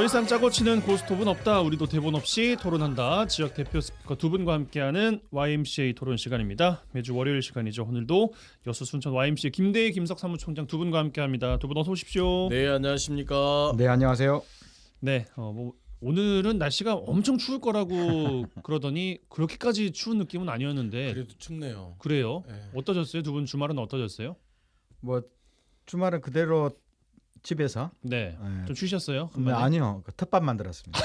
사실상 짜고 치는 고스톱은 없다. 우리도 대본 없이 토론한다. 지역 대표 스피커 두 분과 함께하는 YMCA 토론 시간입니다. 매주 월요일 시간이죠. 오늘도 여수 순천 YMCA 김대희 김석 사무총장 두 분과 함께합니다. 두 분 어서 오십시오. 네, 안녕하십니까. 네, 안녕하세요. 네, 오늘은 날씨가 엄청 추울 거라고 그러더니 그렇게까지 추운 느낌은 아니었는데 그래도 춥네요. 그래요? 네. 어떠셨어요? 두 분 주말은 어떠셨어요? 뭐 주말은 그대로 집에서 네, 네. 좀 쉬셨어요? 네, 아니요, 텃밭 만들었습니다.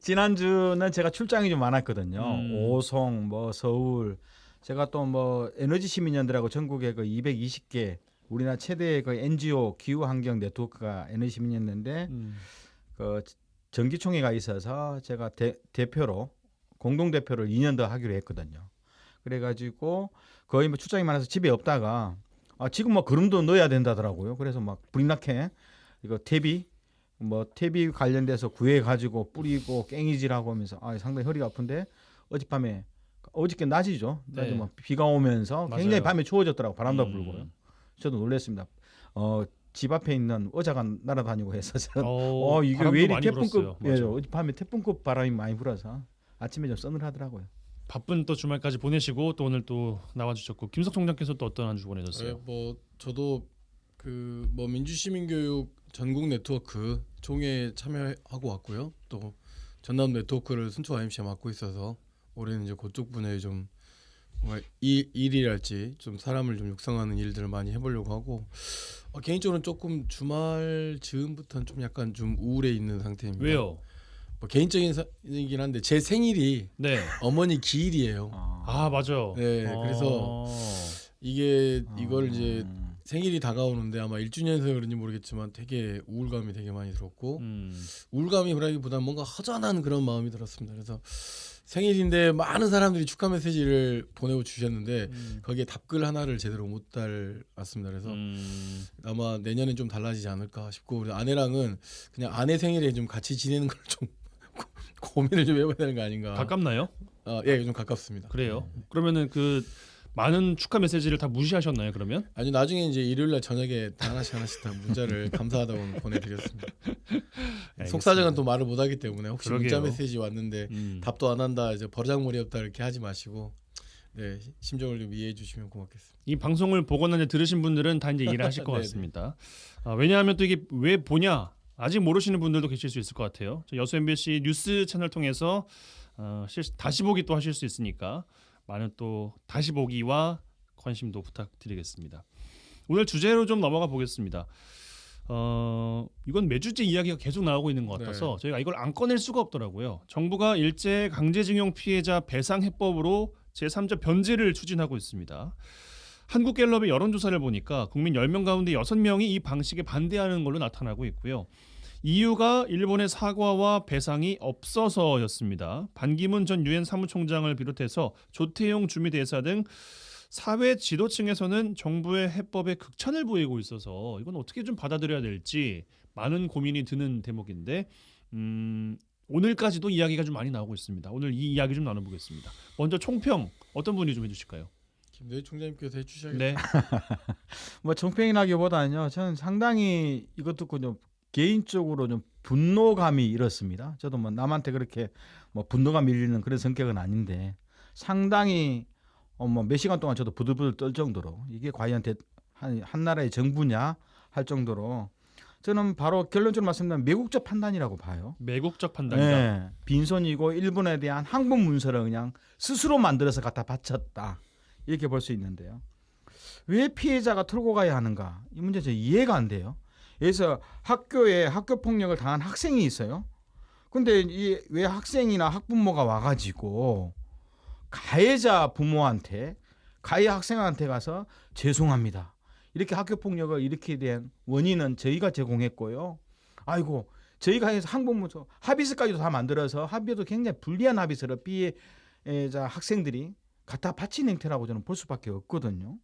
지난주는 제가 출장이 좀 많았거든요. 오송, 뭐 서울, 제가 또 뭐 에너지 시민연대라고 전국에 그 220개 우리나라 최대의 그 NGO 기후 환경 네트워크가 에너지 시민연대인데 그 정기총회가 있어서 제가 대표로 공동 대표를 2년 더 하기로 했거든요. 그래가지고 거의 뭐 출장이 많아서 집에 없다가 지금 뭐 거름도 넣어야 된다더라고요. 그래서 막 불이 나게 이거 퇴비 관련돼서 구해 가지고 뿌리고 깽이질하고 하면서 상당히 허리가 아픈데 어저께 낮이죠. 낮에 네. 막 비가 오면서 맞아요. 굉장히 밤에 추워졌더라고. 바람도 불고요. 저도 놀랐습니다. 집 앞에 있는 의자가 날아다니고 해서 이게 바람도 왜 이리 많이 불었어요. 태풍급 어젯밤에 태풍급 바람이 많이 불어서 아침에 좀 서늘하더라고요. 바쁜 또 주말까지 보내시고 또 오늘 또 나와주셨고 김석 총장께서 또 어떤 한 주 보내셨어요? 네, 뭐 저도 그 뭐 민주시민교육 전국 네트워크 총회 참여하고 왔고요. 또 전남 네트워크를 순천 YMC가 맡고 있어서 올해는 이제 그쪽 분야에 좀 뭔가 일이랄지 좀 사람을 좀 육성하는 일들을 많이 해보려고 하고 개인적으로는 조금 주말 즈음부터는 좀 약간 좀 우울해 있는 상태입니다. 왜요? 뭐 개인적인 이긴 한데 제 생일이 네. 어머니 기일이에요. 맞아요. 네, 그래서 이걸 이제 생일이 다가오는데 아마 1주년에서 그런지 모르겠지만 되게 우울감이 되게 많이 들었고 우울감이라기보다는 뭔가 허전한 그런 마음이 들었습니다. 그래서 생일인데 많은 사람들이 축하 메시지를 보내고 주셨는데 거기에 답글 하나를 제대로 못 달았습니다. 그래서 아마 내년엔 좀 달라지지 않을까 싶고 우리 아내랑은 그냥 아내 생일에 좀 같이 지내는 걸 좀 고민을 좀 해봐야 되는 거 아닌가. 가깝나요? 예, 좀 가깝습니다. 그래요. 그러면은 그 많은 축하 메시지를 다 무시하셨나요? 그러면? 아니 나중에 이제 일요일날 저녁에 다 하나씩 다 문자를 감사하다고 보내드렸습니다. 속사정은 또 말을 못하기 때문에 혹시 그러게요. 문자 메시지 왔는데 답도 안 한다 이제 버르장머리 없다 이렇게 하지 마시고 네 심정을 좀 이해해 주시면 고맙겠습니다. 이 방송을 보거나 이제 들으신 분들은 다 이제 이해를 하실 것 네네. 같습니다. 왜냐하면 또 이게 왜 보냐 아직 모르시는 분들도 계실 수 있을 것 같아요. 여수 MBC 뉴스 채널 통해서 다시 보기 또 하실 수 있으니까 많은 또 다시 보기와 관심도 부탁드리겠습니다. 오늘 주제로 좀 넘어가 보겠습니다. 이건 매주째 이야기가 계속 나오고 있는 것 같아서 저희가 이걸 안 꺼낼 수가 없더라고요. 정부가 일제 강제징용 피해자 배상 해법으로 제3자 변제를 추진하고 있습니다. 한국갤럽의 여론조사를 보니까 국민 10명 가운데 6명이 이 방식에 반대하는 걸로 나타나고 있고요. 이유가 일본의 사과와 배상이 없어서였습니다. 반기문 전 유엔 사무총장을 비롯해서 조태용 주미대사 등 사회 지도층에서는 정부의 해법에 극찬을 보이고 있어서 이건 어떻게 좀 받아들여야 될지 많은 고민이 드는 대목인데 오늘까지도 이야기가 좀 많이 나오고 있습니다. 오늘 이 이야기 좀 나눠보겠습니다. 먼저 총평 어떤 분이 좀 해주실까요? 김대희 총장님께서 해주셔야겠죠. 네. 뭐 총평이라기보다는요, 저는 상당히 이것 듣고 좀 개인적으로 좀 분노감이 일었습니다. 저도 뭐 남한테 그렇게 뭐 분노가 밀리는 그런 성격은 아닌데 상당히 뭐 몇 시간 동안 저도 부들부들 떨 정도로 이게 과연 한 나라의 정부냐 할 정도로 저는 바로 결론적으로 말씀드리면 매국적 판단이라고 봐요. 매국적 판단이다. 네, 빈손이고 일본에 대한 항복 문서를 그냥 스스로 만들어서 갖다 바쳤다 이렇게 볼 수 있는데요. 왜 피해자가 털고 가야 하는가? 이 문제 저 이해가 안 돼요. 그래서 학교에 학교 폭력을 당한 학생이 있어요. 근데 왜 학생이나 학부모가 와가지고 가해자 부모한테 가해 학생한테 가서 죄송합니다. 이렇게 학교 폭력을 일으키게 된 원인은 저희가 제공했고요. 아이고 저희가 해서 항복문서 합의서까지도 다 만들어서 합의도 굉장히 불리한 합의서를 피해자 학생들이 갖다 바친 행태라고 저는 볼 수밖에 없거든요.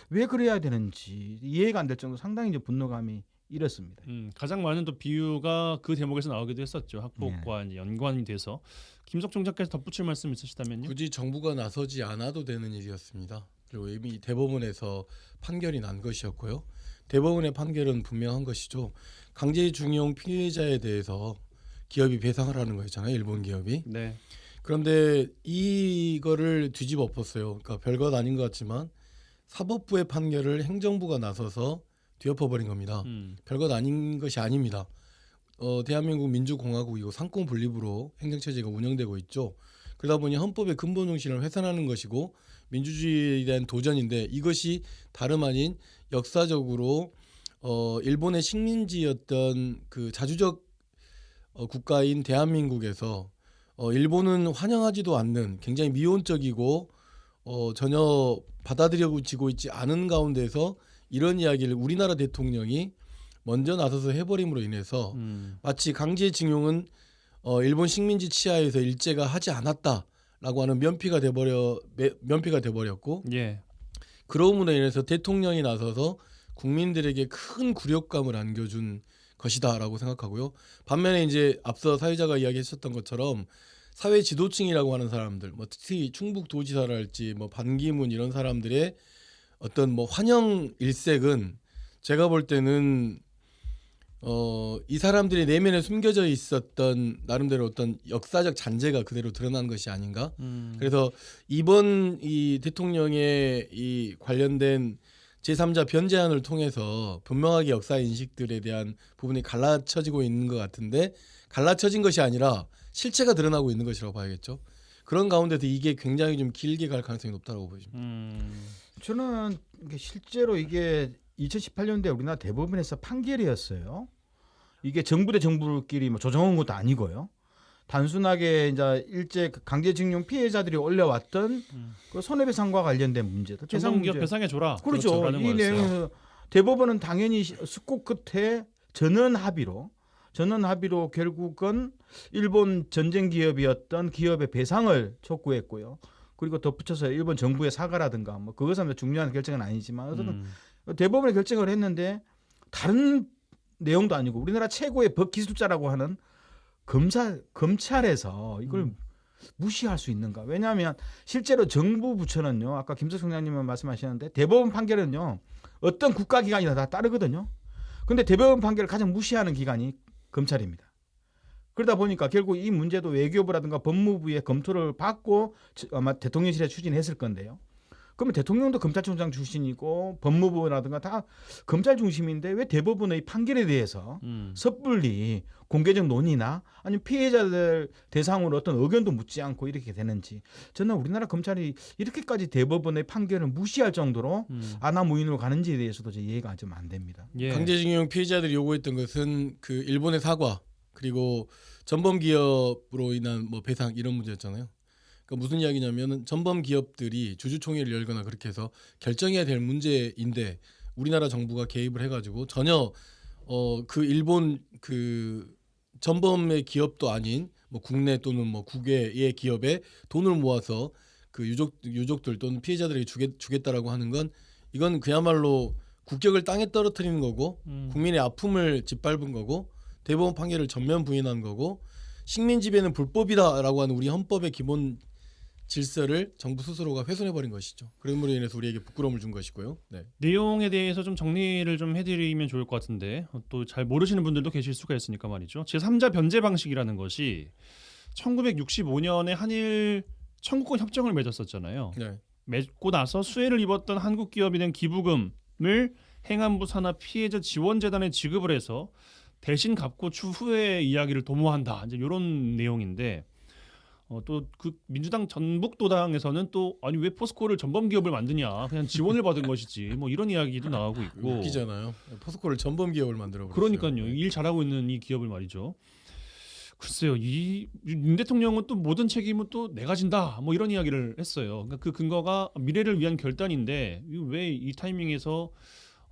왜 그래야 되는지 이해가 안 될 정도로 상당히 이제 분노감이 이렇습니다. 가장 많은 또 비유가 그 대목에서 나오기도 했었죠. 학폭과 이제 연관이 돼서 김석 총장께서 덧붙일 말씀 있으시다면요. 굳이 정부가 나서지 않아도 되는 일이었습니다. 그리고 이미 대법원에서 판결이 난 것이었고요. 대법원의 판결은 분명한 것이죠. 강제징용 피해자에 대해서 기업이 배상을 하는 거였잖아요. 일본 기업이. 네. 그런데 이거를 뒤집어 엎었어요. 그러니까 별것 아닌 것 같지만 사법부의 판결을 행정부가 나서서 뒤엎어버린 겁니다. 별것 아닌 것이 아닙니다. 대한민국 민주공화국이고 상권 분립으로 행정체제가 운영되고 있죠. 그러다 보니 헌법의 근본 정신을 훼손하는 것이고 민주주의에 대한 도전인데 이것이 다름 아닌 역사적으로 일본의 식민지였던 그 자주적 국가인 대한민국에서 일본은 환영하지도 않는 굉장히 미온적이고 전혀 받아들여지고 있지 않은 가운데서 이런 이야기를 우리나라 대통령이 먼저 나서서 해버림으로 인해서 마치 강제징용은 일본 식민지 치하에서 일제가 하지 않았다라고 하는 면피가 돼버렸고 예. 그러므로 인해서 대통령이 나서서 국민들에게 큰 굴욕감을 안겨준 것이다라고 생각하고요. 반면에 이제 앞서 사회자가 이야기하셨던 것처럼 사회 지도층이라고 하는 사람들, 뭐 특히 충북 도지사랄지 뭐 반기문 이런 사람들의 어떤 뭐 환영 일색은 제가 볼 때는 이 사람들의 내면에 숨겨져 있었던 나름대로 어떤 역사적 잔재가 그대로 드러난 것이 아닌가. 그래서 이번 이 대통령의 이 관련된 제3자 변제안을 통해서 분명하게 역사 인식들에 대한 부분이 갈라쳐지고 있는 것 같은데 갈라쳐진 것이 아니라 실체가 드러나고 있는 것이라고 봐야겠죠. 그런 가운데서 이게 굉장히 좀 길게 갈 가능성이 높다고 보입니다. 저는 실제로 이게 2018년도에 우리나라 대법원에서 판결이었어요. 이게 정부 대 정부끼리 뭐 조정한 것도 아니고요. 단순하게 이제 일제 강제징용 피해자들이 올려왔던 그 손해배상과 관련된 문제들. 전범기업 배상해 줘라. 그렇죠. 이 내용에서 대법원은 당연히 숙고 끝에 전원 합의로 결국은 일본 전쟁 기업이었던 기업의 배상을 촉구했고요. 그리고 덧붙여서 일본 정부의 사과라든가 뭐 그것은 중요한 결정은 아니지만 어쨌든 대법원이 결정을 했는데 다른 내용도 아니고 우리나라 최고의 법 기술자라고 하는 검찰에서 이걸 무시할 수 있는가? 왜냐하면 실제로 정부 부처는요. 아까 김석 총장님은 말씀하셨는데 대법원 판결은요. 어떤 국가기관이나 다 따르거든요. 그런데 대법원 판결을 가장 무시하는 기관이 검찰입니다. 그러다 보니까 결국 이 문제도 외교부라든가 법무부의 검토를 받고 아마 대통령실에 추진했을 건데요. 그러면 대통령도 검찰총장 출신이고 법무부라든가 다 검찰 중심인데 왜 대법원의 판결에 대해서 섣불리 공개적 논의나 아니면 피해자들 대상으로 어떤 의견도 묻지 않고 이렇게 되는지 저는 우리나라 검찰이 이렇게까지 대법원의 판결을 무시할 정도로 안하무인으로 가는지에 대해서도 이해가 좀 안 됩니다. 예. 강제징용 피해자들이 요구했던 것은 그 일본의 사과 그리고 전범 기업으로 인한 뭐 배상 이런 문제였잖아요. 그러니까 무슨 이야기냐면은 전범 기업들이 주주총회를 열거나 그렇게 해서 결정해야 될 문제인데 우리나라 정부가 개입을 해가지고 전혀 그 일본 그 전범의 기업도 아닌 뭐 국내 또는 뭐 국외의 기업에 돈을 모아서 그 유족들 또는 피해자들에게 주겠다라고 하는 건 이건 그야말로 국격을 땅에 떨어뜨리는 거고 국민의 아픔을 짓밟은 거고 대법원 판결을 전면 부인한 거고 식민 지배는 불법이다라고 하는 우리 헌법의 기본 질서를 정부 스스로가 훼손해버린 것이죠. 그럼으로 인해서 우리에게 부끄러움을 준 것이고요. 네. 내용에 대해서 좀 정리를 좀 해드리면 좋을 것 같은데 또 잘 모르시는 분들도 계실 수가 있으니까 말이죠. 제3자 변제 방식이라는 것이 1965년에 한일 청구권 협정을 맺었었잖아요. 네. 맺고 나서 수혜를 입었던 한국 기업이 낸 기부금을 행안부 산하 피해자 지원재단에 지급을 해서 대신 갚고 추후에 이야기를 도모한다. 이제 이런 내용인데 또 그 민주당 전북도당에서는 또 아니 왜 포스코를 전범 기업을 만드냐 그냥 지원을 받은 것이지 뭐 이런 이야기도 나오고 있고 웃기잖아요. 포스코를 전범 기업을 만들어 버렸어요. 그러니까요. 일 잘하고 있는 이 기업을 말이죠. 글쎄요. 이 윤 대통령은 또 모든 책임은 또 내가 진다 뭐 이런 이야기를 했어요. 그러니까 그 근거가 미래를 위한 결단인데 왜 이 타이밍에서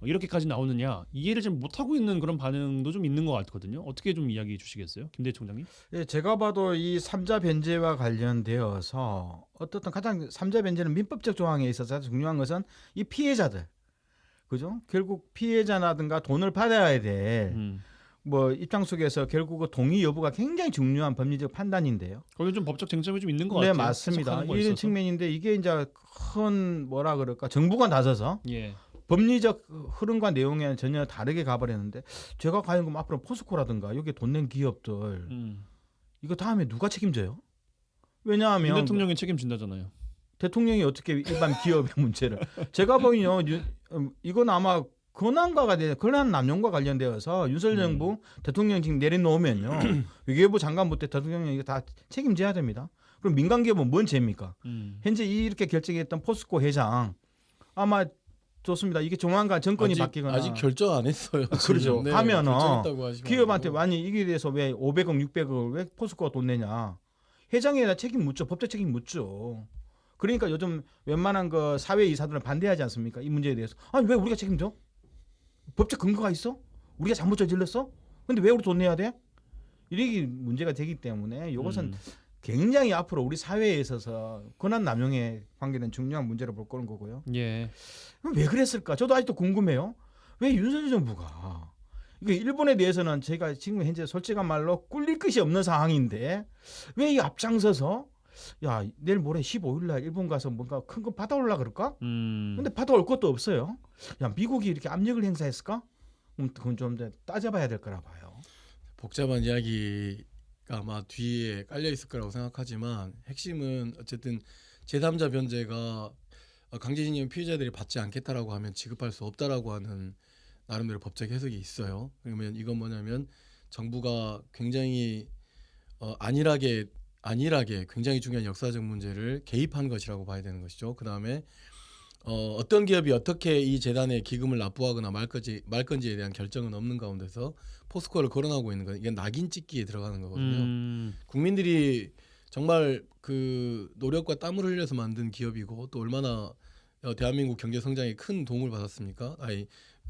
이렇게까지 나오느냐 이해를 좀 못하고 있는 그런 반응도 좀 있는 것 같거든요. 어떻게 좀 이야기해 주시겠어요, 김대 총장님? 예, 제가 봐도 이 3자 변제와 관련되어서 어떻든 가장 3자 변제는 민법적 조항에 있어서 중요한 것은 이 피해자들, 그죠? 결국 피해자라든가 돈을 받아야 될 뭐 입장 속에서 결국 그 동의 여부가 굉장히 중요한 법리적 판단인데요. 거기 좀 법적 쟁점이 좀 있는 것 네, 같아요. 맞습니다. 이런 측면인데 이게 이제 큰 뭐라 그럴까 정부가 나서서 예. 법리적 흐름과 내용에 전혀 다르게 가버렸는데 제가 과연 그럼 앞으로 포스코라든가 여기 돈 낸 기업들 이거 다음에 누가 책임져요? 왜냐하면 윤 대통령이 책임진다잖아요. 대통령이 어떻게 일반 기업의 문제를 제가 보기에요 이건 아마 권한 남용과 관련되어서 윤석열 정부 대통령 지금 내려놓으면요 외교부 장관부터 대통령이 이거 다 책임져야 됩니다. 그럼 민간 기업은 뭔 죄입니까? 현재 이렇게 결정했던 포스코 회장 아마 좋습니다. 이게 조만간 정권이 바뀌거나 아직 결정 안 했어요. 그렇죠. 네, 하면은 결정했다고 하지 기업한테 말고. 많이 이게 대해서 왜 500억, 600억을 왜 포스코가 돈 내냐? 회장에다 책임 묻죠. 법적 책임 묻죠. 그러니까 요즘 웬만한 그 사회 이사들은 반대하지 않습니까? 이 문제에 대해서. 아니 왜 우리가 책임져? 법적 근거가 있어? 우리가 잘못 저질렀어? 근데 왜 우리 돈 내야 돼? 이게 문제가 되기 때문에 이것은 굉장히 앞으로 우리 사회에 있어서 권한 남용에 관계된 중요한 문제로 볼 거는 거고요. 예. 그럼 왜 그랬을까? 저도 아직도 궁금해요. 왜 윤석열 정부가 이게 일본에 대해서는 제가 지금 현재 솔직한 말로 꿀릴 것이 없는 상황인데 왜 이 앞장서서 야 내일 모레 15일 날 일본 가서 뭔가 큰 거 받아올라 그럴까? 근데 받아올 것도 없어요. 야 미국이 이렇게 압력을 행사했을까? 그건 좀 따져봐야 될 거라 봐요. 복잡한 이야기가 아마 뒤에 깔려 있을 거라고 생각하지만 핵심은 어쨌든 제3자 변제가 강제징용 피해자들이 받지 않겠다라고 하면 지급할 수 없다라고 하는 나름대로 법적 해석이 있어요. 그러면 이건 뭐냐면 정부가 굉장히 안일하게 굉장히 중요한 역사적 문제를 개입한 것이라고 봐야 되는 것이죠. 그 다음에 어떤 기업이 어떻게 이 재단에 기금을 납부하거나 말 건지에 대한 결정은 없는 가운데서 포스코를 거론하고 있는 건 이게 낙인 찍기에 들어가는 거거든요. 국민들이 정말 그 노력과 땀을 흘려서 만든 기업이고 또 얼마나 대한민국 경제 성장에 큰 도움을 받았습니까?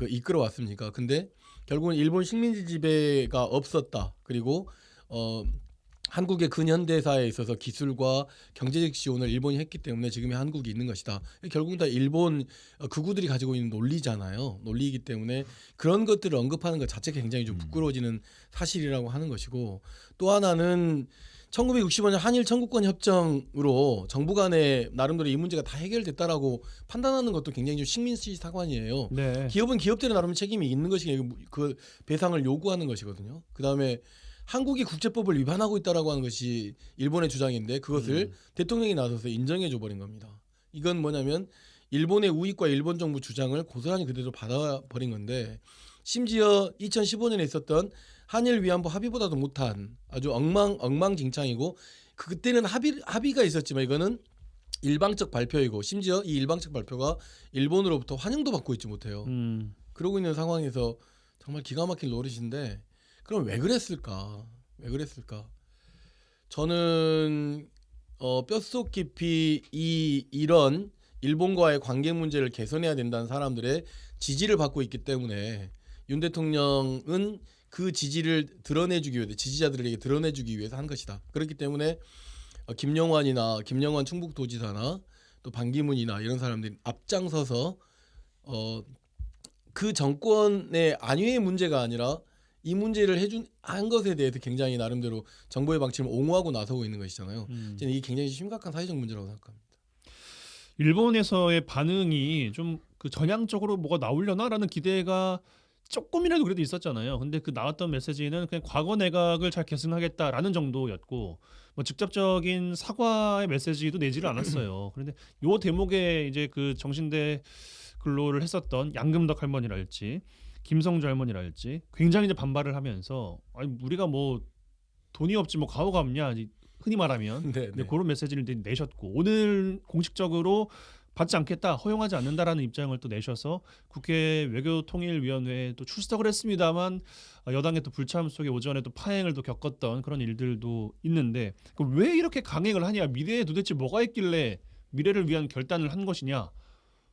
이끌어 왔습니까? 근데 결국은 일본 식민지 지배가 없었다. 그리고 한국의 근현대사에 있어서 기술과 경제적 지원을 일본이 했기 때문에 지금의 한국이 있는 것이다. 결국은 다 일본 극우들이 가지고 있는 논리잖아요. 논리이기 때문에 그런 것들을 언급하는 것 자체가 굉장히 좀 부끄러워지는 사실이라고 하는 것이고 또 하나는 1965년 한일 청구권 협정으로 정부 간에 나름대로 이 문제가 다 해결됐다라고 판단하는 것도 굉장히 좀 식민지 사관이에요. 네. 기업은 기업들의 나름 책임이 있는 것이 그 배상을 요구하는 것이거든요. 그다음에 한국이 국제법을 위반하고 있다라고 하는 것이 일본의 주장인데 그것을 대통령이 나서서 인정해 줘 버린 겁니다. 이건 뭐냐면 일본의 우익과 일본 정부 주장을 고스란히 그대로 받아버린 건데 심지어 2015년에 있었던 한일 위안부 합의보다도 못한 아주 엉망진창이고 그때는 합의가 있었지만 이거는 일방적 발표이고 심지어 이 일방적 발표가 일본으로부터 환영도 받고 있지 못해요. 그러고 있는 상황에서 정말 기가 막힌 노릇인데 그럼 왜 그랬을까? 저는 뼛속 깊이 이런 일본과의 관계 문제를 개선해야 된다는 사람들의 지지를 받고 있기 때문에 윤 대통령은 그 지지를 드러내주기 위해 지지자들에게 드러내주기 위해서 한 것이다. 그렇기 때문에 김영환 충북도지사나 또 반기문이나 이런 사람들이 앞장서서 그 정권의 안위의 문제가 아니라 이 문제를 한 것에 대해서 굉장히 나름대로 정부의 방침을 옹호하고 나서고 있는 것이잖아요. 저는 이게 굉장히 심각한 사회적 문제라고 생각합니다. 일본에서의 반응이 좀 그 전향적으로 뭐가 나오려나라는 기대가 조금이라도 그래도 있었잖아요. 근데 그 나왔던 메시지는 그냥 과거 내각을 잘 계승하겠다라는 정도였고 뭐 직접적인 사과의 메시지도 내지를 않았어요. 그런데 요 대목에 이제 그 정신대 근로를 했었던 양금덕 할머니랄지 김성주 할머니랄지 굉장히 이제 반발을 하면서 아니 우리가 뭐 돈이 없지 뭐 가오가 없냐 흔히 말하면 네. 그런 메시지를 내셨고 오늘 공식적으로 받지 않겠다, 허용하지 않는다라는 입장을 또 내셔서 국회 외교통일위원회에 또 출석을 했습니다만 여당의 또 불참 속에 오전에 또 파행을 또 겪었던 그런 일들도 있는데 왜 이렇게 강행을 하냐? 미래에 도대체 뭐가 있길래 미래를 위한 결단을 한 것이냐?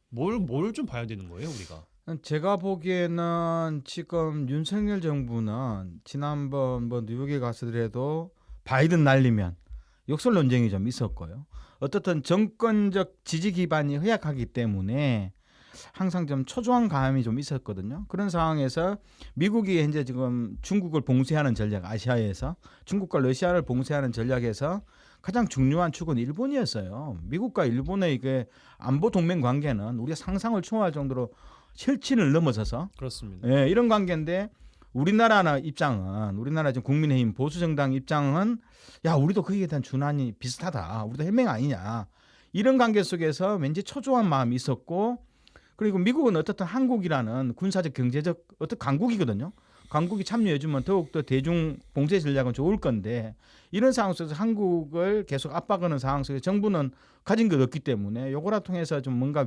뭘 좀 봐야 되는 거예요, 우리가? 제가 보기에는 지금 윤석열 정부는 지난번 뭐 뉴욕에 가서더라도 바이든 날리면 욕설 논쟁이 좀 있었고요. 어떻든 정권적 지지 기반이 허약하기 때문에 항상 좀 초조한 감이 좀 있었거든요. 그런 상황에서 미국이 현재 지금 중국을 봉쇄하는 전략, 아시아에서 중국과 러시아를 봉쇄하는 전략에서 가장 중요한 축은 일본이었어요. 미국과 일본의 이게 안보 동맹 관계는 우리가 상상을 초월할 정도로 혈친을 넘어서서 그렇습니다. 예, 이런 관계인데 우리나라 지금 국민의힘 보수 정당 입장은 야 우리도 거기에 대한 준안이 비슷하다. 우리도 헬맹 아니냐. 이런 관계 속에서 왠지 초조한 마음이 있었고 그리고 미국은 어떻든 한국이라는 군사적 경제적 어떤 강국이거든요. 강국이 참여해주면 더욱더 대중 봉쇄 전략은 좋을 건데 이런 상황 속에서 한국을 계속 압박하는 상황 속에서 정부는 가진 것 없기 때문에 요거라 통해서 좀 뭔가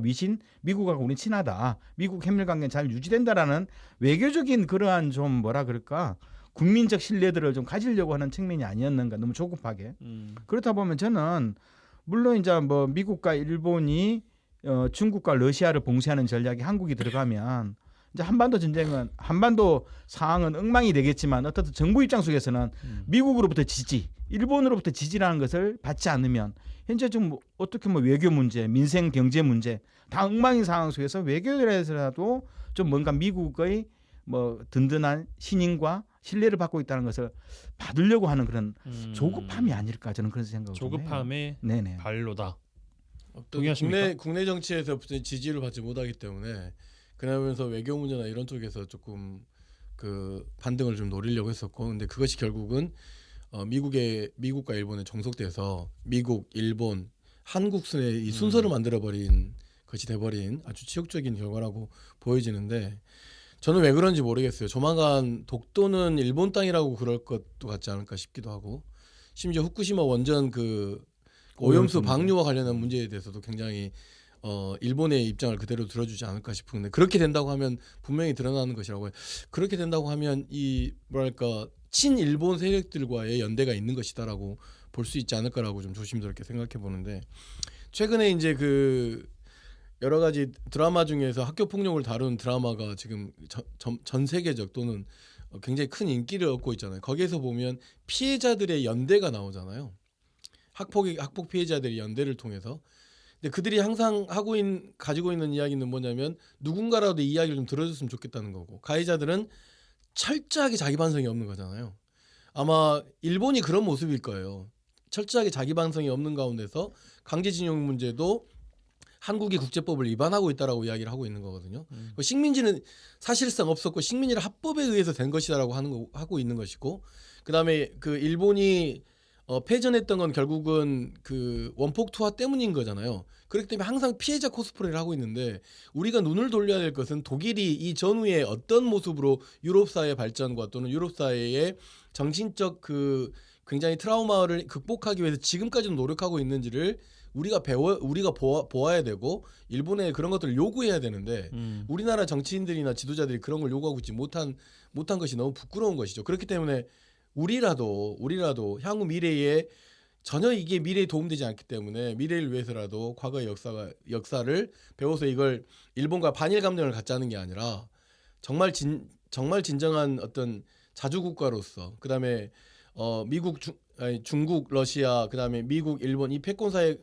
미국하고 우리 친하다. 미국 한미 관계는 잘 유지된다라는 외교적인 그러한 좀 뭐라 그럴까 국민적 신뢰들을 좀 가지려고 하는 측면이 아니었는가 너무 조급하게. 그렇다 보면 저는 물론 이제 뭐 미국과 일본이 중국과 러시아를 봉쇄하는 전략이 한국이 들어가면 이제 한반도 상황은 엉망이 되겠지만 어떻든 정부 입장 속에서는 미국으로부터 지지, 일본으로부터 지지라는 것을 받지 않으면 현재 좀 어떻게 외교 문제, 민생 경제 문제 다 엉망인 상황 속에서 외교에서라도 좀 뭔가 미국의 뭐 든든한 신임과 신뢰를 받고 있다는 것을 받으려고 하는 그런 조급함이 아닐까 저는 그런 생각을 좀 해요. 조급함의 네네. 발로다. 어떤 국내 정치에서 지지를 받지 못하기 때문에 그러면서 외교 문제나 이런 쪽에서 조금 그 반등을 좀 노리려고 했었고, 근데 그것이 결국은 미국과 일본에 종속돼서 미국, 일본, 한국 순의 이 순서를 만들어버린 것이 돼버린 아주 치욕적인 결과라고 보여지는데, 저는 왜 그런지 모르겠어요. 조만간 독도는 일본 땅이라고 그럴 것도 같지 않을까 싶기도 하고, 심지어 후쿠시마 원전 그 오염수 방류와 관련한 문제에 대해서도 굉장히 일본의 입장을 그대로 들어주지 않을까 싶은데, 그렇게 된다고 하면 분명히 드러나는 것이라고 해요. 그렇게 된다고 하면 이 뭐랄까 친일본 세력들과의 연대가 있는 것이다라고 볼 수 있지 않을까라고 좀 조심스럽게 생각해 보는데, 최근에 이제 그 여러 가지 드라마 중에서 학교 폭력을 다룬 드라마가 지금 전 세계적 또는 굉장히 큰 인기를 얻고 있잖아요. 거기에서 보면 피해자들의 연대가 나오잖아요. 학폭 피해자들의 연대를 통해서. 근데 그들이 항상 가지고 있는 이야기는 뭐냐면 누군가라도 이 이야기를 좀 들어줬으면 좋겠다는 거고, 가해자들은 철저하게 자기 반성이 없는 거잖아요. 아마 일본이 그런 모습일 거예요. 철저하게 자기 반성이 없는 가운데서 강제징용 문제도 한국이 국제법을 위반하고 있다라고 이야기를 하고 있는 거거든요. 식민지는 사실상 없었고 식민지를 합법에 의해서 된 것이다라고 하고 있는 것이고, 그다음에 그 일본이 패전했던 건 결국은 그 원폭 투하 때문인 거잖아요. 그렇기 때문에 항상 피해자 코스프레를 하고 있는데, 우리가 눈을 돌려야 될 것은 독일이 이 전후에 어떤 모습으로 유럽 사회 발전과 또는 유럽 사회의 정신적 그 굉장히 트라우마를 극복하기 위해서 지금까지도 노력하고 있는지를 우리가 보아야 되고, 일본에 그런 것들을 요구해야 되는데 우리나라 정치인들이나 지도자들이 그런 걸 요구하고 있지 못한 것이 너무 부끄러운 것이죠. 그렇기 때문에 우리라도 향후 미래에 전혀 이게 미래에 도움되지 않기 때문에 미래를 위해서라도 과거의 역사를 배워서 이걸 일본과 반일 감정을 갖자는 게 아니라 정말 진정한 어떤 자주국가로서, 그다음에 중국, 러시아, 그다음에 미국, 일본 이 패권사에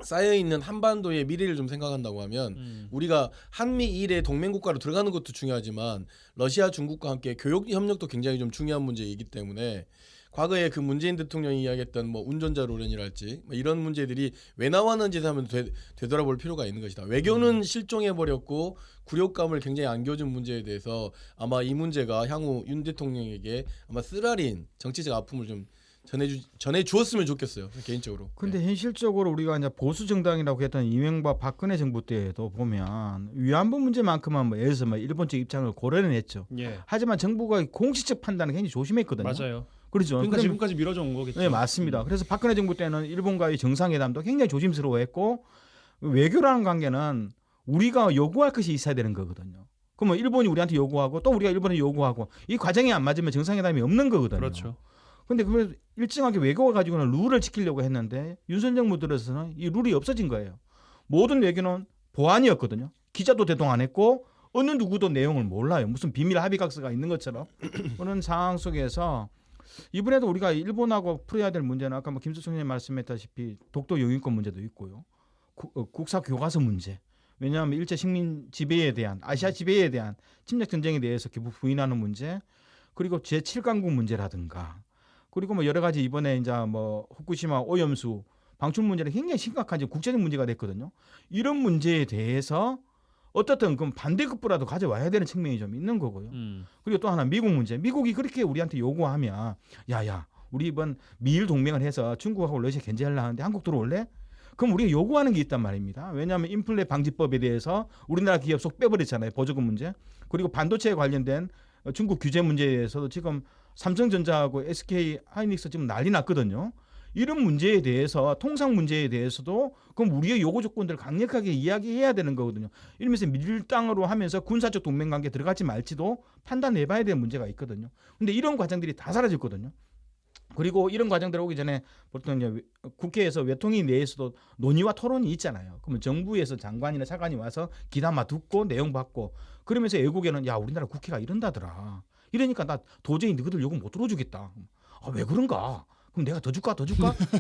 쌓여 있는 한반도의 미래를 좀 생각한다고 하면 우리가 한미일의 동맹국가로 들어가는 것도 중요하지만 러시아, 중국과 함께 교육 협력도 굉장히 좀 중요한 문제이기 때문에, 과거에 그 문재인 대통령이 이야기했던 뭐 운전자 노련이랄지 뭐 이런 문제들이 왜 나왔는지 한번 되돌아볼 필요가 있는 것이다. 외교는 실종해 버렸고 굴욕감을 굉장히 안겨준 문제에 대해서 아마 이 문제가 향후 윤 대통령에게 아마 쓰라린 정치적 아픔을 좀 전해 주었으면 좋겠어요, 개인적으로. 근데 현실적으로 우리가 이제 보수 정당이라고 했던 이명박 박근혜 정부 때도 보면 위안부 문제만큼은 뭐 예를 들어서 뭐 일본 쪽 입장을 고려는 했죠. 예. 하지만 정부가 공식적 판단을 굉장히 조심했거든요. 맞아요. 그렇죠. 그러니까 지금까지 밀어져 온 거겠죠. 네, 맞습니다. 그래서 박근혜 정부 때는 일본과의 정상회담도 굉장히 조심스러워했고, 외교라는 관계는 우리가 요구할 것이 있어야 되는 거거든요. 그러면 일본이 우리한테 요구하고 또 우리가 일본에 요구하고 이 과정이 안 맞으면 정상회담이 없는 거거든요. 그렇죠. 근데 그걸 일정하게 외교가 가지고는 룰을 지키려고 했는데 윤석열 정부 들어서는 이 룰이 없어진 거예요. 모든 외교는 보안이었거든요. 기자도 대동 안 했고 어느 누구도 내용을 몰라요. 무슨 비밀 합의각서가 있는 것처럼. 그런 상황 속에서 이번에도 우리가 일본하고 풀어야 될 문제는 아까 뭐 김수청 선생님 말씀했다시피 독도 영유권 문제도 있고요. 국사 교과서 문제. 왜냐하면 일제 식민 지배에 대한 아시아 지배에 대한 침략 전쟁에 대해서 기부 부인하는 문제, 그리고 제7강국 문제라든가, 그리고 뭐 여러 가지 이번에 이제 뭐 후쿠시마 오염수 방출 문제는 굉장히 심각한 국제적 문제가 됐거든요. 이런 문제에 대해서 어떻든 그럼 반대급부라도 가져와야 되는 측면이 좀 있는 거고요. 그리고 또 하나 미국 문제. 미국이 그렇게 우리한테 요구하면 야야 우리 이번 미일 동맹을 해서 중국하고 러시아 견제하려고 하는데 한국 들어올래? 그럼 우리가 요구하는 게 있단 말입니다. 왜냐하면 인플레 방지법에 대해서 우리나라 기업 속 빼버렸잖아요. 보조금 문제. 그리고 반도체에 관련된 중국 규제 문제에서도 지금 삼성전자하고 SK 하이닉스 지금 난리 났거든요. 이런 문제에 대해서 통상 문제에 대해서도 그럼 우리의 요구 조건들을 강력하게 이야기해야 되는 거거든요. 이러면서 밀당으로 하면서 군사적 동맹 관계 들어갈지 말지도 판단해봐야 되는 문제가 있거든요. 근데 이런 과정들이 다 사라졌거든요. 그리고 이런 과정들 오기 전에 보통 이제 국회에서 외통위 내에서도 논의와 토론이 있잖아요. 그러면 정부에서 장관이나 차관이 와서 기담아 듣고 내용 받고 그러면서 외국에는 야 우리나라 국회가 이런다더라. 이러니까 나 도저히 너희들 요구 못 들어주겠다. 아, 왜 그런가? 그럼 내가 더 줄까?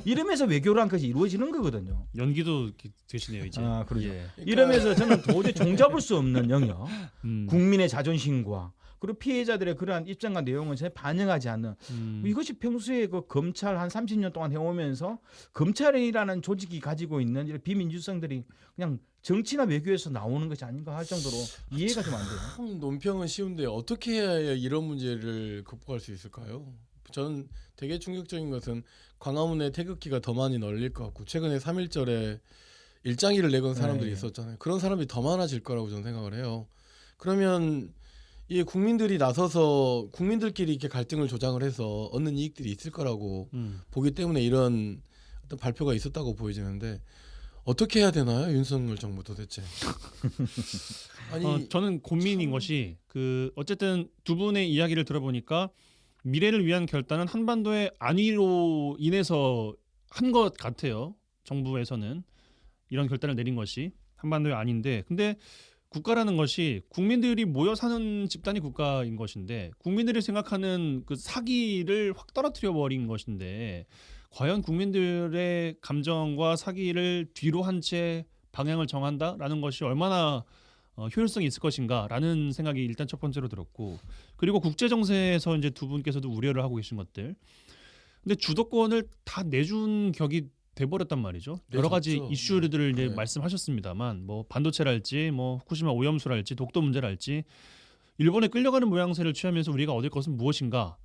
이러면서 외교란 것이 이루어지는 거거든요. 연기도 되시네요 이제. 아, 그러죠. 예. 이러면서 저는 도저히 종잡을 수 없는 영역, 음. 국민의 자존심과 그리고 피해자들의 그러한 입장과 내용은 전혀 반영하지 않는 이것이 평소에 그 검찰 한 30년 동안 해오면서 검찰이라는 조직이 가지고 있는 이런 비민주성들이 그냥 정치나 외교에서 나오는 것이 아닌가 할 정도로 이해가 좀 안 돼요. 참 논평은 쉬운데 어떻게 해야 이런 문제를 극복할 수 있을까요? 저는 되게 충격적인 것은 광화문에 태극기가 더 많이 널릴 것 같고 최근에 3.1절에 일장기를 내건 사람들이 네. 있었잖아요. 그런 사람들이 더 많아질 거라고 저는 생각을 해요. 그러면 이 국민들이 나서서 국민들끼리 이렇게 갈등을 조장을 해서 얻는 이익들이 있을 거라고 보기 때문에 이런 어떤 발표가 있었다고 보여지는데 어떻게 해야 되나요, 윤석열 정부 도대체? 아니 저는 고민인 것이 그 어쨌든 두 분의 이야기를 들어보니까 미래를 위한 결단은 한반도의 안위로 인해서 한 것 같아요. 정부에서는 이런 결단을 내린 것이 한반도의 안인데, 근데 국가라는 것이 국민들이 모여 사는 집단이 국가인 것인데 국민들이 생각하는 그 사기를 확 떨어뜨려 버린 것인데 과연 국민들의 감정과 사기를 뒤로 한 채 방향을 정한다라는 것이 얼마나 효율성이 있을 것인가라는 생각이 일단 첫 번째로 들었고, 그리고 국제 정세에서 이제 두 분께서도 우려를 하고 계신 것들, 근데 주도권을 다 내준 격이 돼버렸단 말이죠. 여러 가지 내줬죠. 이슈들을 이제 네. 말씀하셨습니다만, 뭐 반도체랄지, 뭐 후쿠시마 오염수랄지, 독도 문제랄지, 일본에 끌려가는 모양새를 취하면서 우리가 얻을 것은 무엇인가를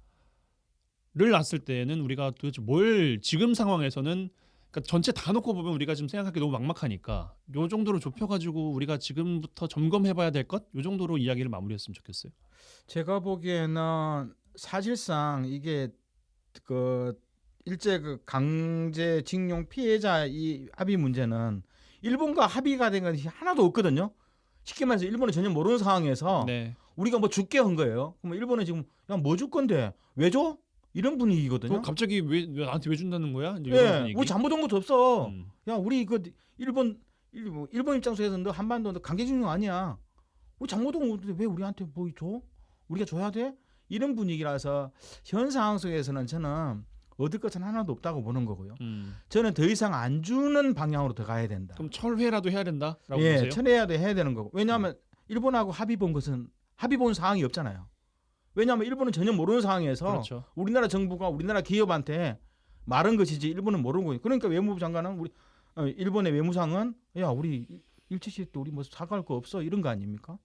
놨을 때는 우리가 도대체 뭘 지금 상황에서는 그러니까 전체 다 놓고 보면 우리가 지금 생각하기 너무 막막하니까 요 정도로 좁혀가지고 우리가 지금부터 점검해봐야 될 것, 요 정도로 이야기를 마무리했으면 좋겠어요. 제가 보기에는 사실상 이게 그 일제 그 강제징용 피해자 이 합의 문제는 일본과 합의가 된 것이 하나도 없거든요. 쉽게 말해서 일본은 전혀 모르는 상황에서 네. 우리가 뭐 줄게 한 거예요. 그럼 일본은 지금 야 뭐 줄 건데 왜 줘? 이런 분위기거든요. 또 갑자기 왜 나한테 왜 준다는 거야? 이제 예, 이런 분위기. 우리 잘못한 것도 없어. 음. 야 우리 그 일본 입장에서는 너 한반도 너 강제징용 아니야. 우리 잘못한 거 없는데 왜 우리한테 뭐 줘? 우리가 줘야 돼? 이런 분위기라서 현 상황 속에서는 저는 얻을 것은 하나도 없다고 보는 거고요. 저는 더 이상 안 주는 방향으로 더 가야 된다. 그럼 철회라도 해야 된다라고 예, 보세요? 철회해야 해야 되는 거고. 왜냐하면 일본하고 합의 본 것은 합의 본 사항이 없잖아요. 왜냐하면 일본은 전혀 모르는 상황에서 그렇죠. 우리나라 정부가 우리나라 기업한테 말한 것이지 일본은 모르는 거예요. 그러니까 외무부 장관은 우리 일본의 외무상은 야 우리 일치시 때 우리 뭐 사과할 거 없어 이런 거 아닙니까?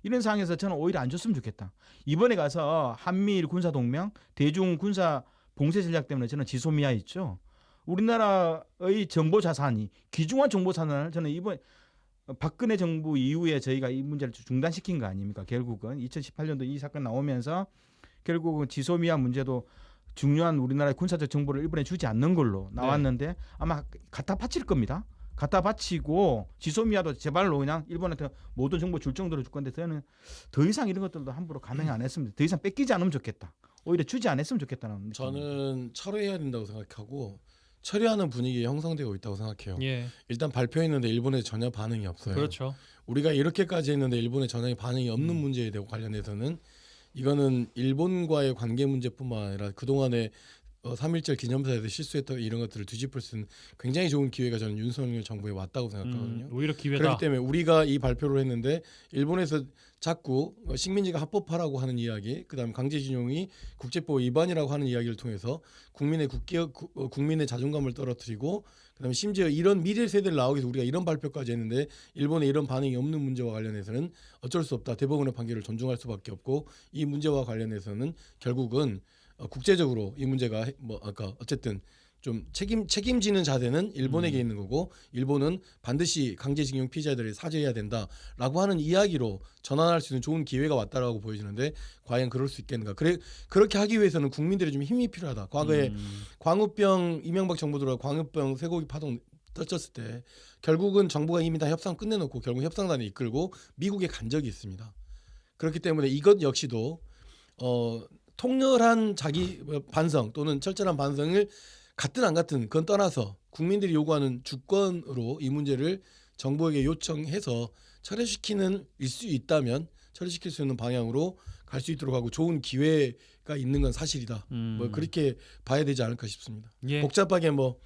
이런 상황에서 저는 오히려 안 줬으면 좋겠다. 이번에 가서 한미일 군사 동맹 대중 군사 봉쇄 전략 때문에 저는 지소미아 있죠. 우리나라의 정보 자산이 귀중한 정보 자산을 저는 이번 박근혜 정부 이후에 저희가 이 문제를 중단시킨 거 아닙니까? 결국은 2018년도 이 사건 나오면서 결국은 지소미아 문제도 중요한 우리나라의 군사적 정보를 일본에 주지 않는 걸로 나왔는데 아마 갖다 바칠 겁니다. 갖다 바치고 지소미아도 제발로 그냥 일본한테 모든 정보 줄 정도로 줄 건데 저는 더 이상 이런 것들도 함부로 감행 안 했으면 더 이상 뺏기지 않으면 좋겠다. 오히려 주지 않았으면 좋겠다는 느낌. 저는 철회해야 된다고 생각하고 철회하는 분위기가 형성되고 있다고 생각해요. 예. 일단 발표했는데 일본에 전혀 반응이 없어요. 그렇죠. 우리가 이렇게까지 했는데 일본에 전혀 반응이 없는 문제에 대해 관련해서는 이거는 일본과의 관계 문제뿐만 아니라 그동안에 3.1절 기념사에서 실수했던 이런 것들을 뒤집을 수 있는 굉장히 좋은 기회가 저는 윤석열 정부에 왔다고 생각하거든요. 오히려 기회다. 그렇기 때문에 우리가 이 발표를 했는데 일본에서 자꾸 식민지가 합법화라고 하는 이야기, 그다음에 강제징용이 국제법 위반이라고 하는 이야기를 통해서 국민의 자존감을 떨어뜨리고, 그다음에 심지어 이런 미래 세대를 나오기 위해서 우리가 이런 발표까지 했는데 일본의 이런 반응이 없는 문제와 관련해서는 어쩔 수 없다. 대법원의 판결을 존중할 수밖에 없고, 이 문제와 관련해서는 결국은 국제적으로 이 문제가 뭐 아까 어쨌든 좀 책임지는 자세는 일본에게 있는 거고, 일본은 반드시 강제징용 피해자들이 사죄해야 된다라고 하는 이야기로 전환할 수 있는 좋은 기회가 왔다라고 보여지는데 과연 그럴 수 있겠는가? 그렇게 하기 위해서는 국민들의 좀 힘이 필요하다. 과거에 광우병 이명박 정부 들어 광우병 쇠고기 파동 터졌을 때 결국은 정부가 이미 다 협상 끝내놓고 결국 협상단을 이끌고 미국에 간 적이 있습니다. 그렇기 때문에 이것 역시도 통렬한 자기 반성 또는 철저한 반성을 같든 안 같든 그건 떠나서 국민들이 요구하는 주권으로 이 문제를 정부에게 요청해서 처리시키는 일 수 있다면 처리시킬 수 있는 방향으로 갈 수 있도록 하고 좋은 기회가 있는 건 사실이다. 뭐 그렇게 봐야 되지 않을까 싶습니다. 예. 복잡하게 뭐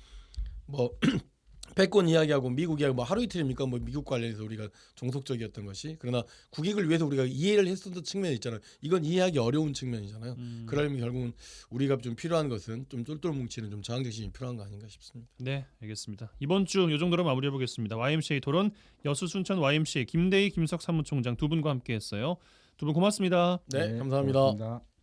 패권 이야기하고 미국 이야기 뭐 하루 이틀입니까? 뭐 미국 관련해서 우리가 종속적이었던 것이, 그러나 국익을 위해서 우리가 이해를 했었던 측면이 있잖아요. 이건 이해하기 어려운 측면이잖아요. 그러면 결국은 우리가 좀 필요한 것은 좀 똘똘 뭉치는 좀 저항 정신이 필요한 거 아닌가 싶습니다. 네, 알겠습니다. 이번 주 이 정도로 마무리해 보겠습니다. YMCA 토론 여수 순천 YMCA 김대희 김석 사무총장 두 분과 함께했어요. 두 분 고맙습니다. 네, 감사합니다. 고맙습니다.